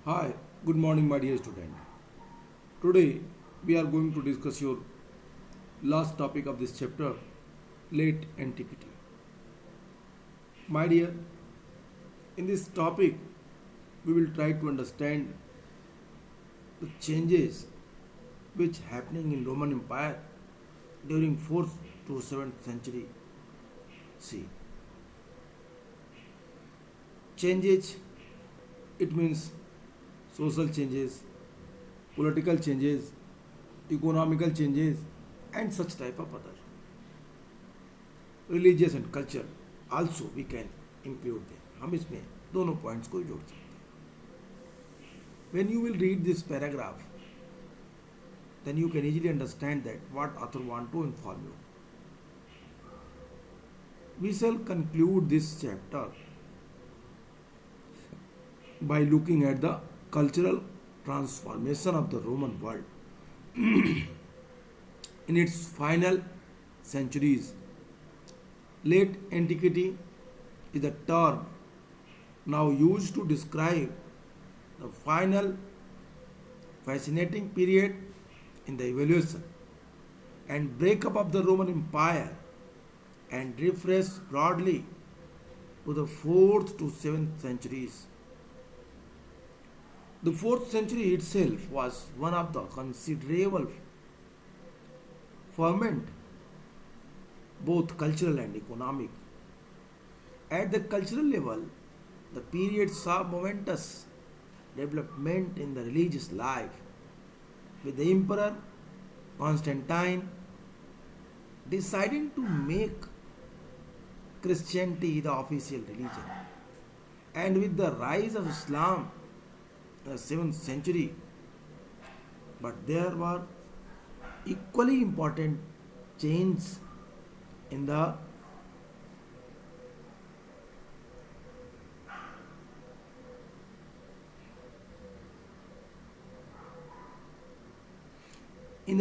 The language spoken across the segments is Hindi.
Hi, good morning, my dear student. Today we are going to discuss your last topic of this chapter, late antiquity. My dear, in this topic we will try to understand the changes which happening in Roman Empire during 4th to 7th century. See, changes, it means social changes, political changes, economical changes, and such type of other religious and culture also we can include them. हम इसमें दोनों पॉइंट्स को जोड़ सकते हैं. When you will read this paragraph, then you can easily understand that what author want to inform you. We shall conclude this chapter by looking at the cultural transformation of the Roman world in its final centuries. Late antiquity is a term now used to describe the final fascinating period in the evolution and breakup of the Roman Empire and refers broadly to the 4th to 7th centuries. The 4th century itself was one of the considerable ferment, both cultural and economic. At the cultural level, the period saw momentous development in the religious life, with the Emperor Constantine deciding to make Christianity the official religion. And with the rise of Islam in the 7th century, but there were equally important changes in the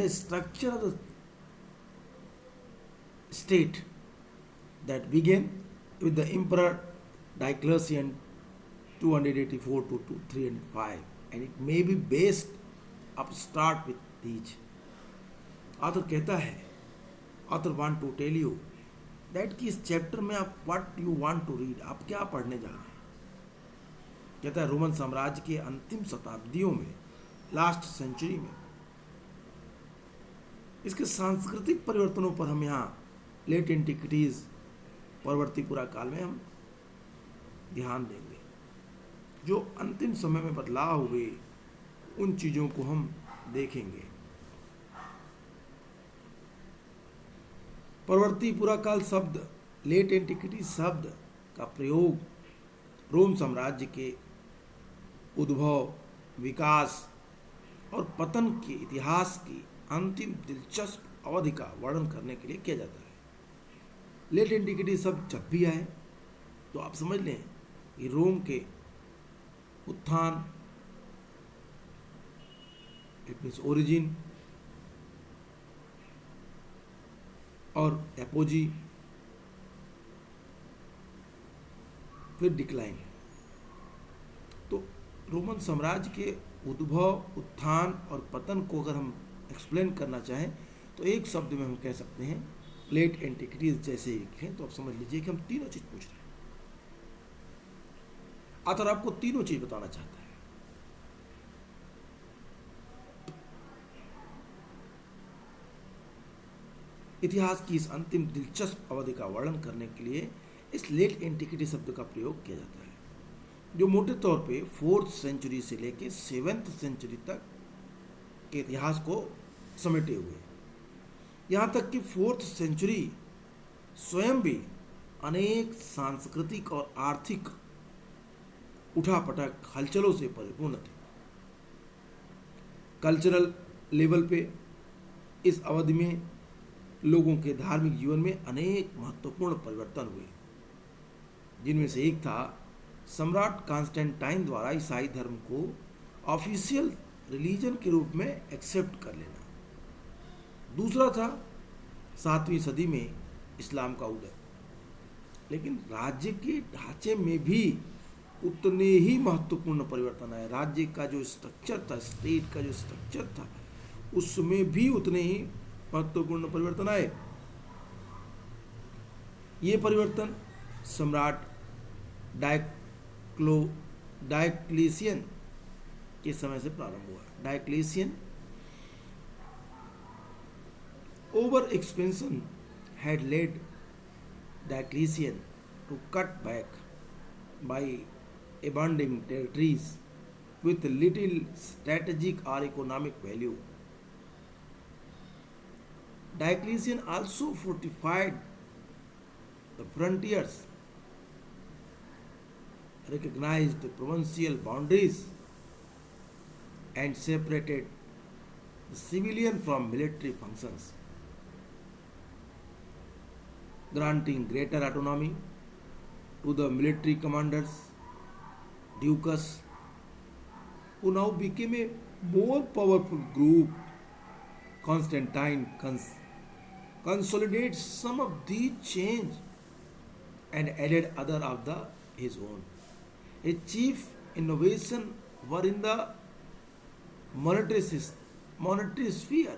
structure of the state that began with the Emperor Diocletian 284 to 305, and it may be based upstart with these. Author कहता है, author want to tell you that कि इस चैप्टर में आप what you want to read, आप क्या पढ़ने जा रहे हैं. कहता है रोमन साम्राज्य के अंतिम शताब्दियों में, लास्ट सेंचुरी में, इसके सांस्कृतिक परिवर्तनों पर हम यहाँ लेट एंटिक्विटीज परवर्ती पुरा काल में हम ध्यान देंगे. जो अंतिम समय में बदलाव हुए उन चीज़ों को हम देखेंगे. परवर्ती पुरा काल शब्द, लेट एंटिक्विटी शब्द का प्रयोग रोम साम्राज्य के उद्भव, विकास और पतन के इतिहास की अंतिम दिलचस्प अवधि का वर्णन करने के लिए किया जाता है. लेट एंटिक्विटी शब्द जब भी आए तो आप समझ लें कि रोम के उत्थान, इट मीन्स ओरिजिन, और एपोजी, फिर डिक्लाइन. तो रोमन साम्राज्य के उद्भव, उत्थान और पतन को अगर हम एक्सप्लेन करना चाहें तो एक शब्द में हम कह सकते हैं लेट एंटिक्विटीज. जैसे लिखें तो आप समझ लीजिए कि हम तीनों चीज पूछ रहे हैं. आथर आपको तीनों चीज बताना चाहता है. इतिहास की इस अंतिम दिलचस्प अवधि का वर्णन करने के लिए इस लेट एंटिक्विटी शब्द का प्रयोग किया जाता है, जो मोटे तौर पे 4th सेंचुरी से लेके 7th सेंचुरी तक के इतिहास को समेटे हुए. यहाँ तक कि 4th सेंचुरी स्वयं भी अनेक सांस्कृतिक और आर्थिक उठापटक हलचलों से परिपूर्ण थे. कल्चरल लेवल पे इस अवधि में लोगों के धार्मिक जीवन में अनेक महत्वपूर्ण परिवर्तन हुए, जिनमें से एक था सम्राट कॉन्स्टेंटाइन द्वारा ईसाई धर्म को ऑफिशियल रिलीजन के रूप में एक्सेप्ट कर लेना. दूसरा था 7वीं सदी में इस्लाम का उदय. लेकिन राज्य के ढांचे में भी उतने ही महत्वपूर्ण परिवर्तन आए। राज्य का जो स्ट्रक्चर था, स्टेट का जो स्ट्रक्चर था, उसमें भी उतने ही महत्वपूर्ण परिवर्तन आए। ये परिवर्तन सम्राट डायक्लो डायक्लेशियन के समय से प्रारंभ हुआ। Diocletian over expansion had led Diocletian to cut back by abandoning territories with little strategic or economic value. Diocletian also fortified the frontiers, recognized the provincial boundaries, and separated the civilian from military functions, granting greater autonomy to the military commanders, duces, who now became a more powerful group. Constantine consolidates some of these change and added other of his own. A chief innovation were in the monetary sphere,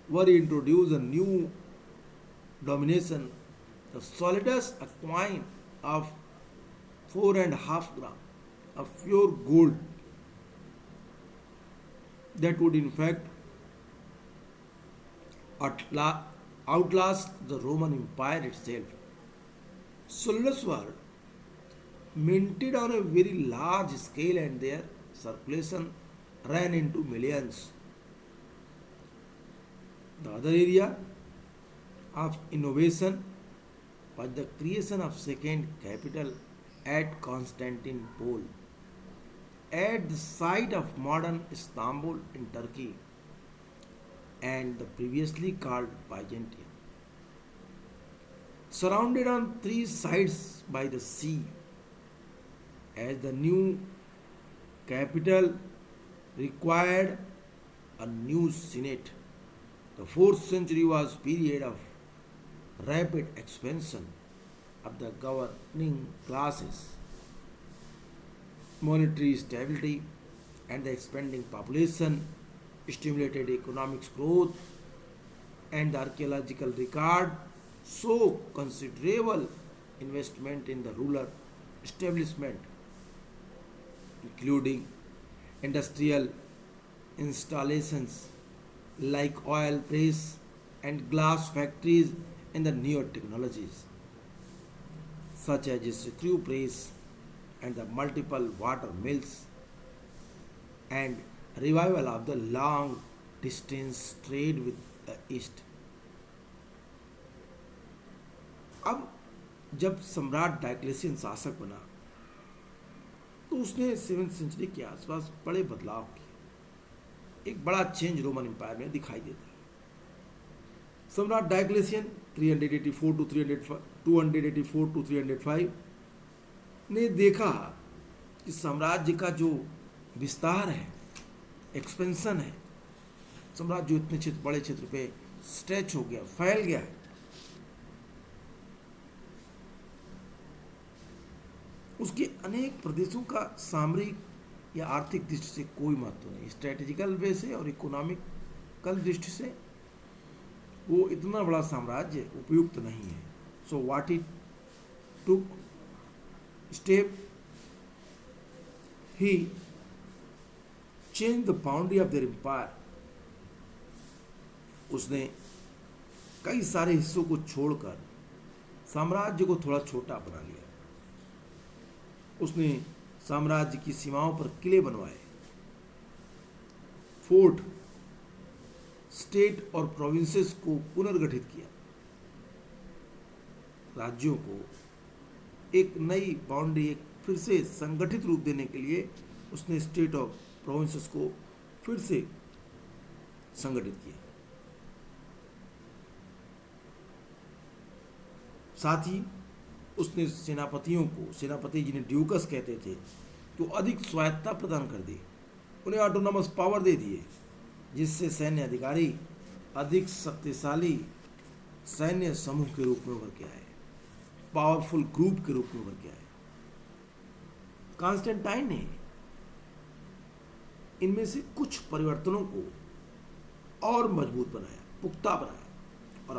where he introduced a new domination, the solidus, a coin of 4.5 grams of pure gold that would in fact outlast the Roman Empire itself. Solidus were minted on a very large scale and their circulation ran into millions. The other area of innovation was the creation of second capital at Constantinople, at the site of modern Istanbul in Turkey and the previously called Byzantium. Surrounded on three sides by the sea, as the new capital required a new senate. The 4th century was period of rapid expansion of the governing classes, monetary stability, and the expanding population stimulated economic growth, and the archaeological record show considerable investment in the rural establishment, including industrial installations like oil press and glass factories and the newer technologies such as the screw press and the multiple water mills, and revival of the long distance trade with the east. अब जब सम्राट डायक्लेशियन शासक बना तो उसने 7th सेंचुरी के आसपास बड़े बदलाव किए। एक बड़ा चेंज रोमन एम्पायर में दिखाई देता है। सम्राट डायक्लेशियन 284 टू 305 ने देखा कि साम्राज्य का जो विस्तार है, एक्सपेंशन है, साम्राज्य जो इतने बड़े क्षेत्र पे स्ट्रेच हो गया, फैल गया है, उसके अनेक प्रदेशों का सामरिक या आर्थिक दृष्टि से कोई महत्व नहीं। स्ट्रेटेजिकल वे से और इकोनॉमिकल दृष्टि से वो इतना बड़ा साम्राज्य उपयुक्त नहीं है। So what it took step, he change the boundary of their empire. उसने कई सारे हिस्सों को छोड़कर साम्राज्य को थोड़ा छोटा बना लिया। उसने साम्राज्य की सीमाओं पर किले बनवाए, फोर्ट, स्टेट और प्रोविंसेस को पुनर्गठित किया। राज्यों को एक नई बाउंड्री, एक फिर से संगठित रूप देने के लिए उसने स्टेट और प्रोविंसेस को फिर से संगठित किया। साथ ही उसने सेनापतियों को, सेनापति जिन्हें ड्यूकस कहते थे, तो अधिक स्वायत्तता प्रदान कर दी, उन्हें ऑटोनॉमस पावर दे दिए, जिससे सैन्य अधिकारी अधिक शक्तिशाली सैन्य समूह के रूप में उभर के आए, पावरफुल ग्रुप के रूप में उभर के आए। कॉन्स्टेंटाइन ने इनमें से कुछ परिवर्तनों को और मजबूत बनाया, पुख्ता बनाया, और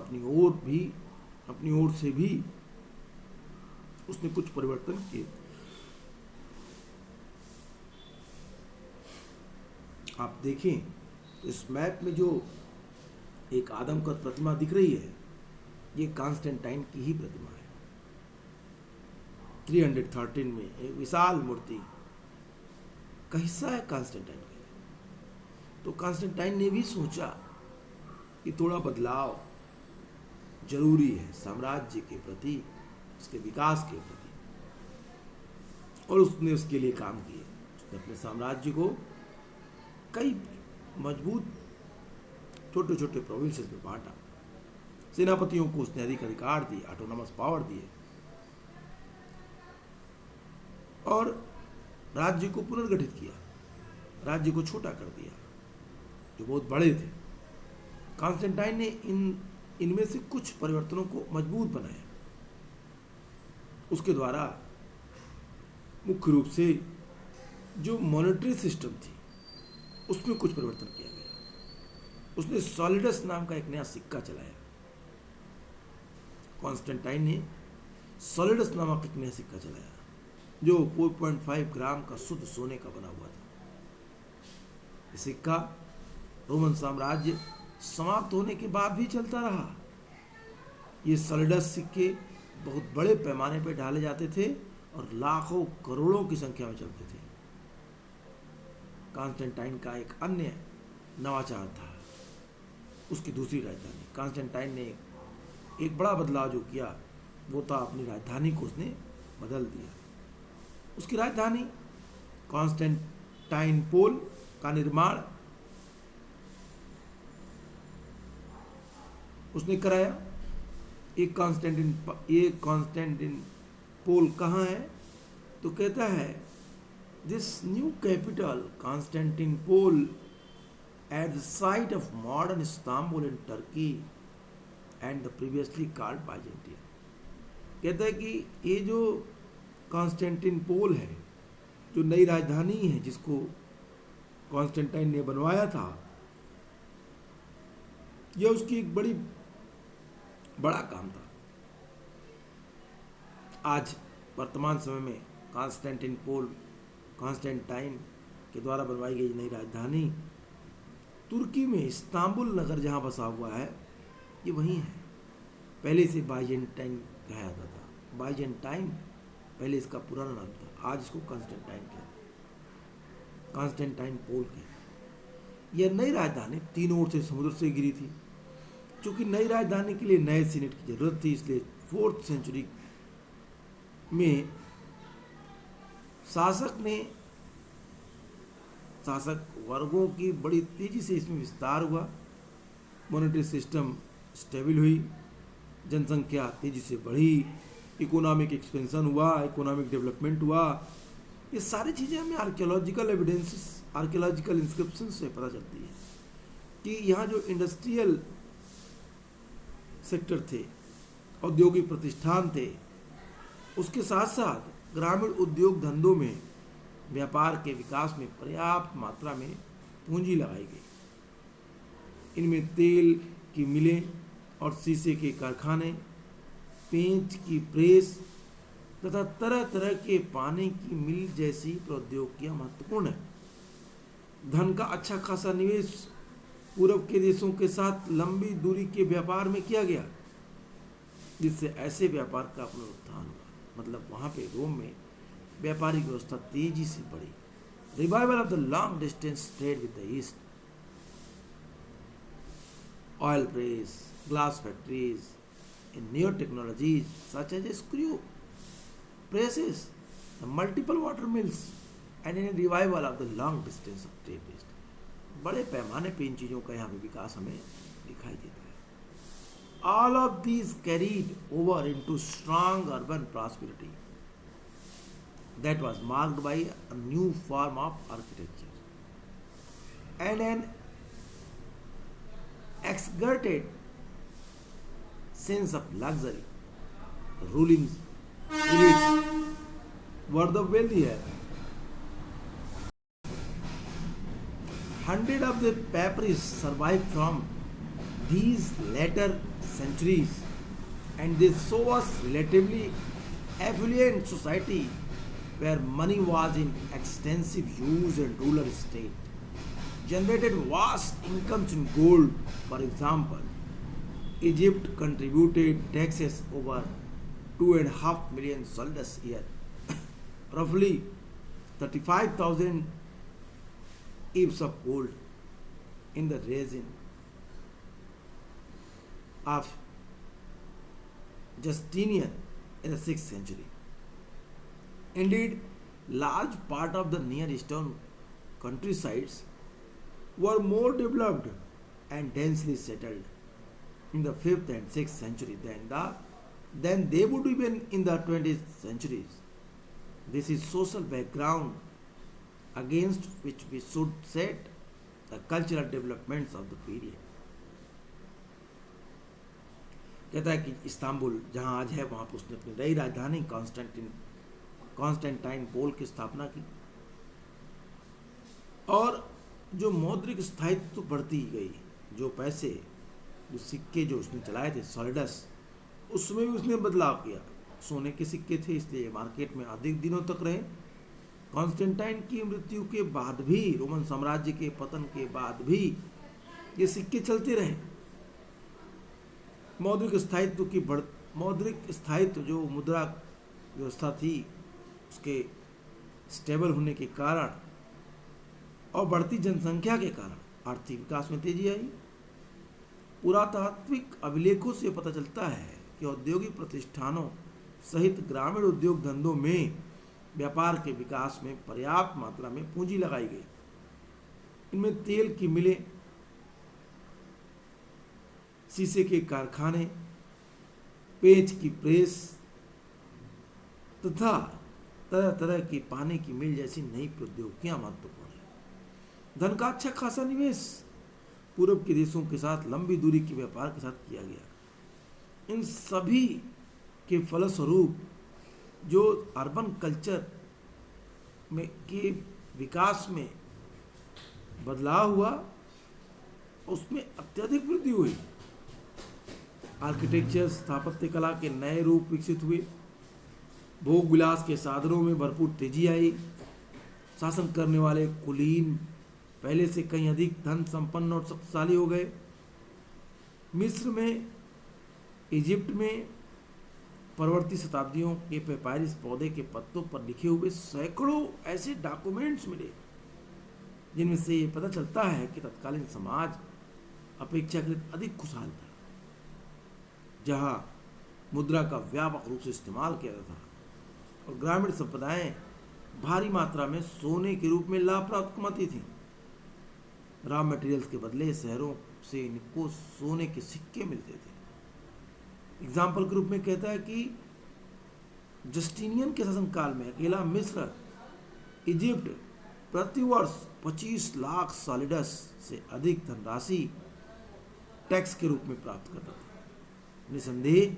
अपनी ओर से भी उसने कुछ परिवर्तन किए। आप देखें तो इस मैप में जो एक आदमकद प्रतिमा दिख रही है, ये कॉन्स्टेंटाइन की ही प्रतिमा है। 313 में एक विशाल मूर्ति का हिस्सा है कॉन्स्टेंटाइन का। तो कॉन्स्टेंटाइन ने भी सोचा कि थोड़ा बदलाव जरूरी है साम्राज्य के प्रति, उसके विकास के प्रति, और उसने उसके लिए काम किए। उसने अपने साम्राज्य को कई मजबूत छोटे छोटे प्रोविंसेस में बांटा। सेनापतियों को उसने अधिक अधिकार दिए, ऑटोनॉमस पावर दिए, और राज्य को पुनर्गठित किया, राज्य को छोटा कर दिया जो बहुत बड़े थे। कॉन्स्टेंटाइन ने इनमें से कुछ परिवर्तनों को मजबूत बनाया। उसके द्वारा मुख्य रूप से जो मॉनेटरी सिस्टम थी उसमें कुछ परिवर्तन किया गया। उसने सॉलिडस नाम का एक नया सिक्का चलाया। कॉन्स्टेंटाइन ने सॉलिडस नामक एक नया सिक्का चलाया जो 4.5 ग्राम का शुद्ध सोने का बना हुआ था। ये सिक्का रोमन साम्राज्य समाप्त होने के बाद भी चलता रहा। ये सॉलिडस सिक्के बहुत बड़े पैमाने पर डाले जाते थे और लाखों करोड़ों की संख्या में चलते थे। कॉन्स्टेंटाइन का एक अन्य नवाचार था उसकी दूसरी राजधानी। कॉन्स्टेंटाइन ने एक बड़ा बदलाव जो किया वो था अपनी राजधानी को उसने बदल दिया। उसकी राजधानी कॉन्स्टेंटाइनोपल का निर्माण उसने कराया। ये कॉन्स्टेंटिनोपल कहाँ है? तो कहता है this new capital Constantinople at the site of modern Istanbul in Turkey and the previously called Byzantium. कहता है कि ये जो कॉन्स्टेंटिनोपल है, जो नई राजधानी है जिसको कॉन्स्टेंटाइन ने बनवाया था, यह उसकी एक बड़ा काम था। आज वर्तमान समय में कॉन्स्टेंटाइन के द्वारा बनवाई गई नई राजधानी तुर्की में इस्तांबुल नगर जहां बसा हुआ है, ये वही है। पहले इसे बाइजेंटाइन कहा जाता था। बाइजेंटाइन पहले इसका पुराना नाम था, आज इसको कॉन्स्टेंटाइन कहते हैं, कॉन्स्टेंटाइनोपल कहते हैं। यह नई राजधानी तीनों ओर से समुद्र से घिरी थी। चूंकि नई राजधानी के लिए नए सीनेट की जरूरत थी, इसलिए 4th सेंचुरी में शासक वर्गों की बड़ी तेजी से इसमें विस्तार हुआ। मॉनेटरी सिस्टम स्टेबल हुई, जनसंख्या तेजी से बढ़ी, इकोनॉमिक एक्सपेंशन हुआ, इकोनॉमिक डेवलपमेंट हुआ। ये सारी चीज़ें हमें आर्कियोलॉजिकल एविडेंसेस, आर्कियोलॉजिकल इंस्क्रिप्शन से पता चलती है कि यहाँ जो इंडस्ट्रियल सेक्टर थे, औद्योगिक प्रतिष्ठान थे, उसके साथ साथ ग्रामीण उद्योग धंधों में व्यापार के विकास में पर्याप्त मात्रा में पूंजी लगाई गई। इनमें तेल की मिलें और शीशे के कारखाने, पेंच की प्रेस तथा तरह तरह के पानी की मिल जैसी प्रौद्योगिकियां महत्वपूर्ण है। धन का अच्छा खासा निवेश पूर्व के देशों के साथ लंबी दूरी के व्यापार में किया गया, जिससे ऐसे व्यापार का पुनरुत्थान हुआ। मतलब वहाँ पे रोम में व्यापारिक व्यवस्था तेजी से बढ़ी। Revival of the long distance trade with the east, oil press, glass factories in newer technologies such as screw presses, the multiple water mills, and in a revival of the long distance of trade west. बड़े पैमाने पे इन चीज़ों का यहाँ पे विकास हमें दिखाई देता है। All of these carried over into strong urban prosperity that was marked by a new form of architecture and an exerted sense of luxury. The ruling elites were the wealthier Hundred of the papyrus survive from these later centuries, and they show us relatively affluent society where money was in extensive use and ruler state generated vast incomes in gold. For example, Egypt contributed taxes over 2.5 million soldats a year, roughly 35,000 ibs of gold in the reign of Justinian in the 6th century. Indeed, large part of the Near Eastern countrysides were more developed and densely settled in the 5th and 6th century than they would even in the 20th centuries. This is social background against which we should set the cultural developments of the period. कहता है कि इस्तांबुल जहाँ आज है वहाँ पर उसने अपनी नई राजधानी कॉन्स्टेंटाइन पोल की स्थापना की, और जो मौद्रिक स्थायित्व बढ़ती गई, जो पैसे जो सिक्के जो उसने चलाए थे सॉलिडस, उसमें भी उसने बदलाव किया। सोने के सिक्के थे इसलिए मार्केट में अधिक दिनों तक रहे। कॉन्स्टेंटाइन की मृत्यु के बाद भी, रोमन साम्राज्य के पतन के बाद भी ये सिक्के चलते रहे। मौद्रिक स्थायित्व जो मुद्रा व्यवस्था थी उसके स्टेबल होने के कारण और बढ़ती जनसंख्या के कारण आर्थिक विकास में तेजी आई। पुरातात्विक अभिलेखों से पता चलता है कि औद्योगिक प्रतिष्ठानों सहित ग्रामीण उद्योग धंधों में व्यापार के विकास में पर्याप्त मात्रा में पूंजी लगाई गई। इनमें तेल की मिलें, शीशे के कारखाने, पेच की प्रेस तथा तरह तरह की पानी की मिल जैसी नई प्रौद्योगिकियां महत्वपूर्ण है। धन का अच्छा खासा निवेश पूर्व के देशों के साथ लंबी दूरी के व्यापार के साथ किया गया। इन सभी के फलस्वरूप जो अर्बन कल्चर में के विकास में बदलाव हुआ उसमें अत्यधिक वृद्धि हुई। आर्किटेक्चर, स्थापत्य कला के नए रूप विकसित हुए। भोग विलास के साधनों में भरपूर तेजी आई। शासन करने वाले कुलीन पहले से कहीं अधिक धन संपन्न और शक्तिशाली हो गए। मिस्र में, इजिप्ट में परवर्ती शताब्दियों के पेपायरिस पौधे के पत्तों पर लिखे हुए सैकड़ों ऐसे डॉक्यूमेंट्स मिले जिनमें से ये पता चलता है कि तत्कालीन समाज अपेक्षाकृत अधिक खुशहाल था, जहां मुद्रा का व्यापक रूप से इस्तेमाल किया जाता था और ग्रामीण संप्रदाएं भारी मात्रा में सोने के रूप में लाभ प्राप्त कमाती थी। रॉ मटेरियल्स के बदले शहरों से इनको सोने के सिक्के मिलते थे। एग्जाम्पल के रूप में कहता है कि जस्टिनियन के शासनकाल में अकेला मिस्र, इजिप्ट प्रतिवर्ष 25 लाख सॉलिडस से अधिक धनराशि टैक्स के रूप में प्राप्त करता था। निसंदेह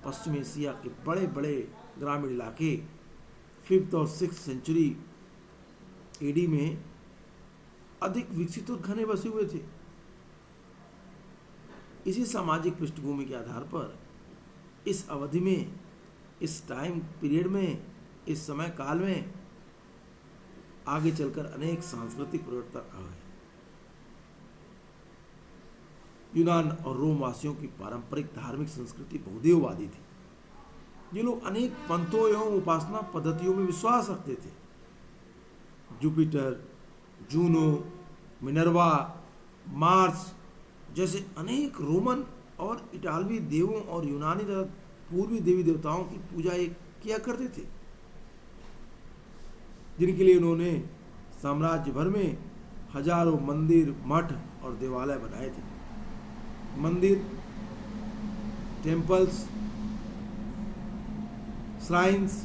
पश्चिम एशिया के बड़े बड़े ग्रामीण इलाके 5th और 6th सेंचुरी एडी में अधिक विकसित और घने बसे हुए थे। इसी सामाजिक पृष्ठभूमि के आधार पर इस अवधि में, इस टाइम पीरियड में, इस समय काल में आगे चलकर अनेक सांस्कृतिक परिवर्तन आए। यूनान और रोम वासियों की पारंपरिक धार्मिक संस्कृति बहुदेववादी थी। ये लोग अनेक पंथों एवं उपासना पद्धतियों में विश्वास रखते थे। जुपिटर, जूनो, मिनर्वा, मार्स जैसे अनेक रोमन और इटालवी देवों और यूनानी तथा पूर्वी देवी देवताओं की पूजा किया करते थे, जिनके लिए उन्होंने साम्राज्य भर में हजारों मंदिर, मठ और देवालय बनाए थे। मंदिर, टेम्पल्स, श्राइन्स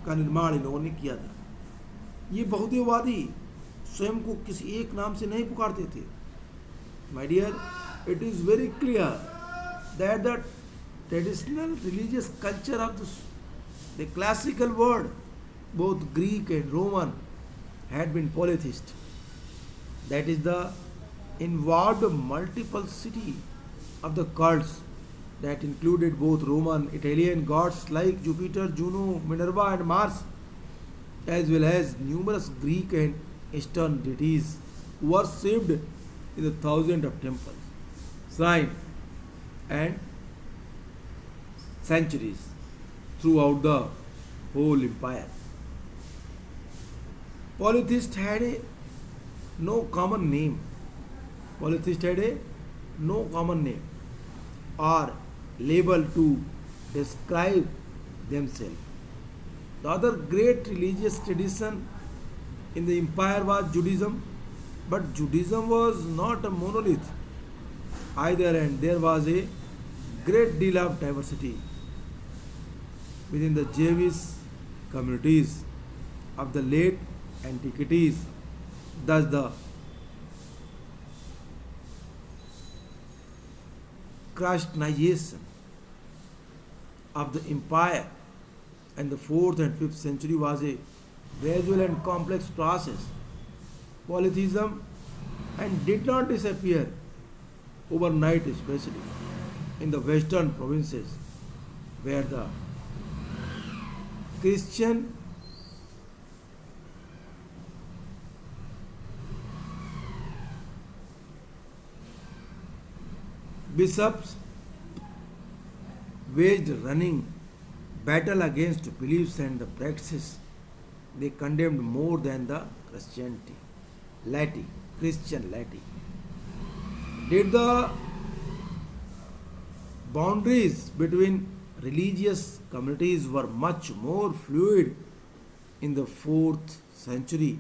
का निर्माण इन लोगों ने किया था। ये बहुदेववादी स्वयं को किसी एक नाम से नहीं पुकारते थे। My dear, it is very clear that the traditional religious culture of the classical world, both Greek and Roman, had been polytheist. that is the involved multiple city of the cults that included both Roman, Italian gods like Jupiter, Juno, Minerva, and Mars, as well as numerous Greek and Eastern deities worshipped in the thousands of temples, shrines, and sanctuaries throughout the whole empire. Polytheists had a no common name. Polytheists had a no common name or label to describe themselves. The other great religious tradition in the empire was Judaism, but Judaism was not a monolith either, and there was a great deal of diversity within the Jewish communities of the late antiquities. Thus, the Christianization of the empire in the 4th and 5th century was a gradual and complex process. Polytheism and did not disappear overnight, especially in the western provinces where the Christian bishops waged running battle against beliefs and the practices they condemned more than the Christianity, laity, Christian laity. Did the boundaries between religious communities were much more fluid in the 4th century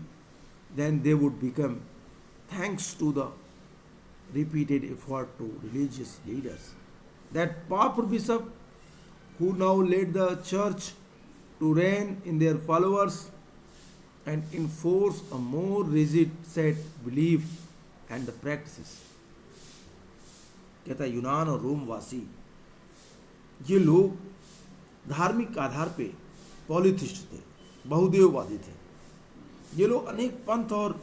than they would become thanks to the repeated effort to religious leaders. That powerful bishop who now led the church to rein in their followers and enforce a more rigid set belief and the practices. कहता है यूनान और रोम वासी ये लोग धार्मिक आधार पे पॉलिथिस्ट थे, बहुदेववादी थे। ये लोग अनेक पंथ और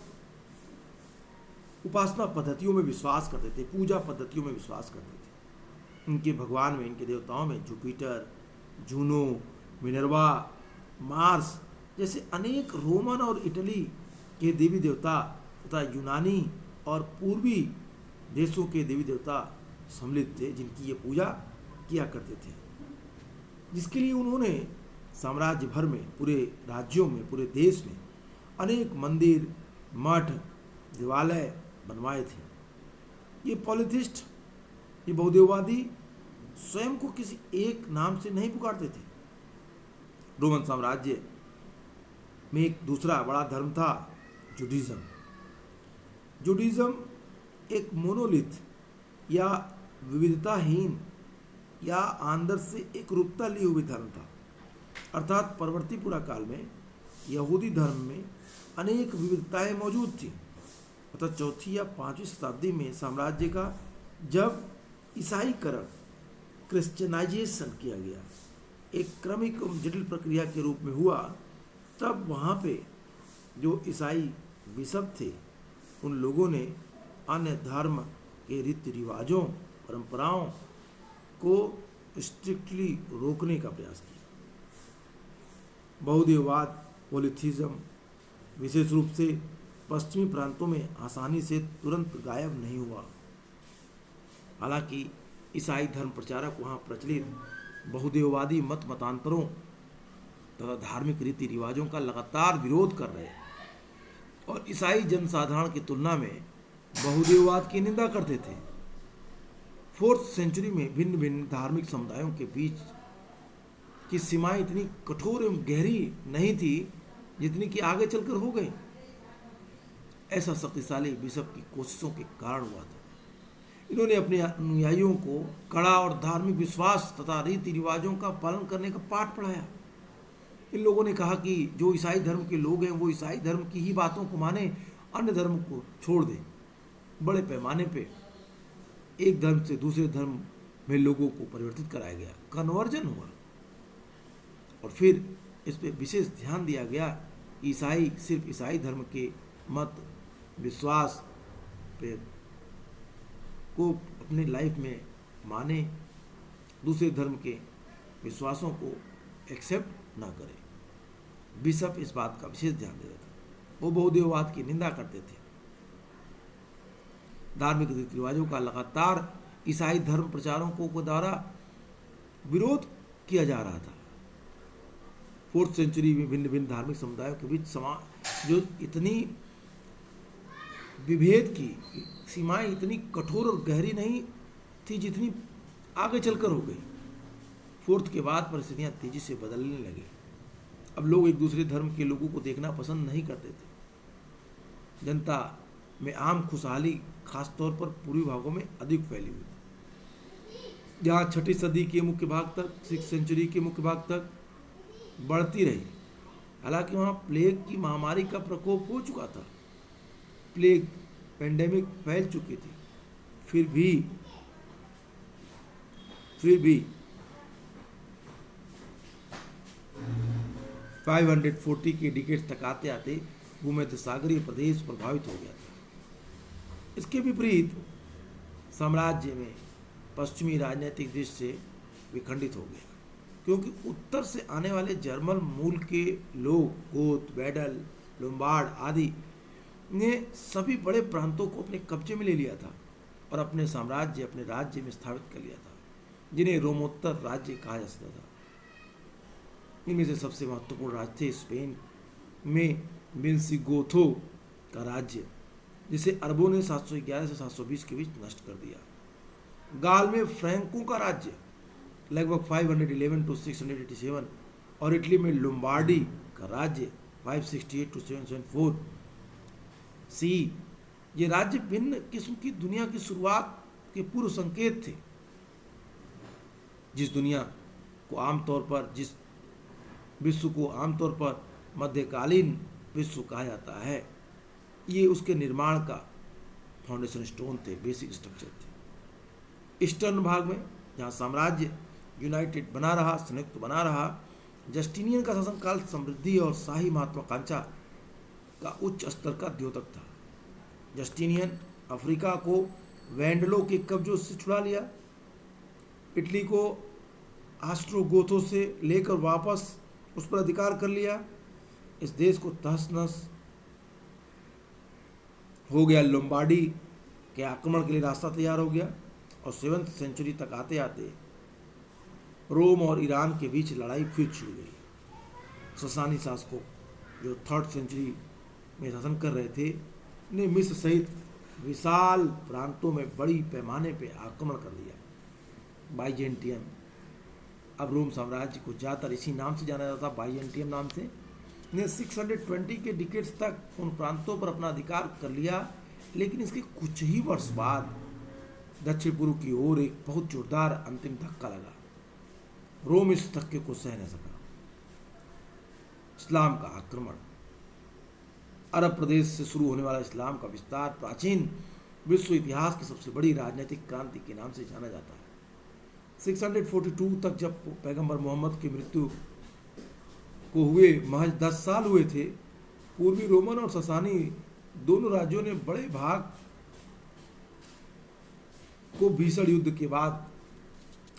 उपासना पद्धतियों में विश्वास करते थे, पूजा पद्धतियों में विश्वास करते थे। इनके भगवान में, इनके देवताओं में जुपिटर, जूनो, मिनर्वा, मार्स जैसे अनेक रोमन और इटली के देवी देवता तथा यूनानी और पूर्वी देशों के देवी देवता सम्मिलित थे, जिनकी ये पूजा किया करते थे, जिसके लिए उन्होंने साम्राज्य भर में, पूरे राज्यों में, पूरे देश में अनेक मंदिर, मठ, देवालय बनवाए थे। ये पॉलिथिस्ट, ये बहुदेववादी स्वयं को किसी एक नाम से नहीं पुकारते थे। रोमन साम्राज्य में एक दूसरा बड़ा धर्म था जुडिज्म। जुडिज्म एक मोनोलिथ या विविधताहीन या अंदर से एक रूपता ली हुई धर्म था। अर्थात परवर्ती पुरा काल में यहूदी धर्म में अनेक विविधताएं मौजूद थी। अतः 4वीं या 5वीं शताब्दी में साम्राज्य का जब ईसाईकरण, क्रिश्चियनाइजेशन किया गया, एक क्रमिक जटिल प्रक्रिया के रूप में हुआ, तब वहाँ पे जो ईसाई बिशप थे उन लोगों ने अन्य धर्म के रीति रिवाजों, परंपराओं को स्ट्रिक्टली रोकने का प्रयास किया। बहुदेववाद, पॉलिथिज्म विशेष रूप से पश्चिमी प्रांतों में आसानी से तुरंत गायब नहीं हुआ। हालांकि ईसाई धर्म प्रचारक वहाँ प्रचलित बहुदेववादी मत मतांतरों तथा धार्मिक रीति रिवाजों का लगातार विरोध कर रहे और ईसाई जनसाधारण की तुलना में बहुदेववाद की निंदा करते थे। 4th सेंचुरी में भिन्न भिन्न धार्मिक समुदायों के बीच की सीमाएं इतनी कठोर एवं गहरी नहीं थी जितनी कि आगे चलकर हो गई। ऐसा शक्तिशाली बिशप की कोशिशों के कारण हुआ था। इन्होंने अपने अनुयायियों को कड़ा और धार्मिक विश्वास तथा रीति रिवाजों का पालन करने का पाठ पढ़ाया। इन लोगों ने कहा कि जो ईसाई धर्म के लोग हैं वो ईसाई धर्म की ही बातों को माने, अन्य धर्म को छोड़ दें। बड़े पैमाने पे एक धर्म से दूसरे धर्म में लोगों को परिवर्तित कराया गया, कन्वर्जन हुआ। और फिर इस पे विशेष ध्यान दिया गया। ईसाई सिर्फ ईसाई धर्म के मत, विश्वास निरपेक्ष को अपने लाइफ में माने, दूसरे धर्म के विश्वासों को एक्सेप्ट ना करे। बिशप इस बात का विशेष ध्यान देते थे। वो बहुदेववाद की निंदा करते थे। धार्मिक रीति रिवाजों का लगातार ईसाई धर्म प्रचारकों के द्वारा विरोध किया जा रहा था। 4th सेंचुरी में भिन्न भिन्न धार्मिक समुदायों के बीच जो इतनी विभेद की सीमाएं इतनी कठोर और गहरी नहीं थी जितनी आगे चलकर हो गई। 4th के बाद परिस्थितियां तेजी से बदलने लगी। अब लोग एक दूसरे धर्म के लोगों को देखना पसंद नहीं करते थे। जनता में आम खुशहाली खासतौर पर पूर्वी भागों में अधिक फैली हुई, जहाँ 6ठी सदी के मुख्य भाग तक 6th सेंचुरी के मुख्य भाग तक बढ़ती रही। हालांकि वहाँ प्लेग की महामारी का प्रकोप हो चुका था, प्लेग पेंडेमिक फैल चुकी थी। फिर भी 540 के डिकेड तक आते आते भूमध्य सागरीय प्रदेश प्रभावित हो गया था। इसके विपरीत साम्राज्य में पश्चिमी राजनीतिक दृष्टि से विखंडित हो गया, क्योंकि उत्तर से आने वाले जर्मन मूल के लोग गोथ, वेडल, लोम्बार्ड आदि ने सभी बड़े प्रांतों को अपने कब्जे में ले लिया था और अपने राज्य में स्थापित कर लिया था, जिन्हें रोमोत्तर राज्य कहा जा सकता था। इनमें से सबसे महत्वपूर्ण राज्य थे स्पेन में विसिगोथों का राज्य, जिसे अरबों ने 711 से 720 के बीच नष्ट कर दिया। गाल में फ्रैंकों का राज्य लगभग 511 to 687 और इटली में लोम्बार्डी का राज्य 568 to 774 सी। ये राज्य भिन्न किस्म की दुनिया की शुरुआत के पूर्व संकेत थे। जिस विश्व को आमतौर पर मध्यकालीन विश्व कहा जाता है, ये उसके निर्माण का फाउंडेशन स्टोन थे, बेसिक स्ट्रक्चर थे। ईस्टर्न भाग में जहाँ साम्राज्य यूनाइटेड बना रहा, संयुक्त बना रहा, जस्टिनियन का शासनकाल समृद्धि और शाही महत्वाकांक्षा का उच्च स्तर का द्योतक था। जस्टिनियन अफ्रीका को वैंडलों के कब्जों से छुड़ा लिया, इटली को ऑस्ट्रोगोथों से लेकर वापस उस पर अधिकार कर लिया। इस देश को तहस नहस हो गया। लोम्बार्डी के आक्रमण के लिए रास्ता तैयार हो गया और 7th सेंचुरी तक आते आते रोम और ईरान के बीच लड़ाई फिर छिड़ गई। ससानी शासकों जो 3rd सेंचुरी में शासन कर रहे थे ने मिस्र सहित विशाल प्रांतों में बड़ी पैमाने पर आक्रमण कर दिया। बाइजेंटियन, अब रोम साम्राज्य को ज़्यादातर इसी नाम से जाना जाता था, बाइजेंटियन नाम से, ने 620 के डिकेड्स तक उन प्रांतों पर अपना अधिकार कर लिया। लेकिन इसके कुछ ही वर्ष बाद दक्षिण पूर्व की ओर एक बहुत जोरदार अंतिम धक्का लगा। रोम इस धक्के को सह न सका। इस्लाम का आक्रमण, अरब प्रदेश से शुरू होने वाला इस्लाम का विस्तार प्राचीन विश्व इतिहास की सबसे बड़ी राजनीतिक क्रांति के नाम से जाना जाता है। 642 तक जब पैगंबर मोहम्मद की मृत्यु को हुए महज 10 साल हुए थे, पूर्वी रोमन और ससानी दोनों राज्यों ने बड़े भाग को भीषण युद्ध के बाद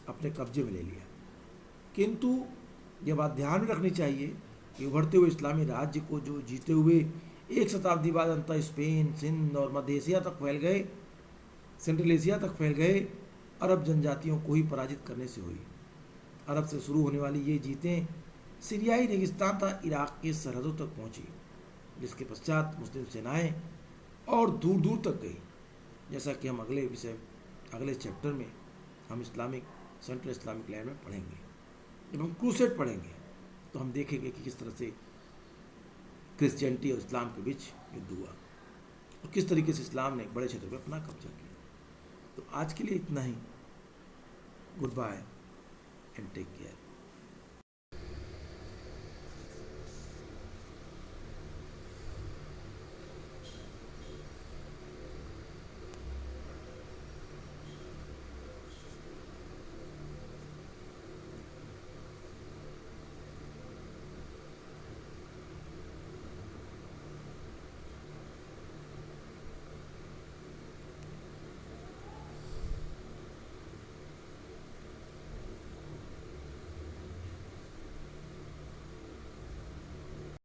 अपने कब्जे में ले लिया। किंतु यह बात ध्यान में रखनी चाहिए कि उभरते हुए इस्लामी राज्य को जो जीते हुए एक शताब्दी बाद अंततः स्पेन, सिंध और मध्य एशिया तक फैल गए, सेंट्रल एशिया तक फैल गए, अरब जनजातियों को ही पराजित करने से हुई। अरब से शुरू होने वाली ये जीतें सीरियाई रेगिस्तान तथा इराक के सरहदों तक पहुंची, जिसके पश्चात मुस्लिम सेनाएं और दूर दूर तक गई। जैसा कि हम अगले चैप्टर में हम सेंट्रल इस्लामिक लैंड में पढ़ेंगे। जब हम क्रूसेड पढ़ेंगे तो हम देखेंगे कि किस तरह से क्रिश्चियनिटी और इस्लाम के बीच युद्ध हुआ और किस तरीके से इस्लाम ने एक बड़े क्षेत्र पर अपना कब्जा किया। तो आज के लिए इतना ही। Goodbye and take care.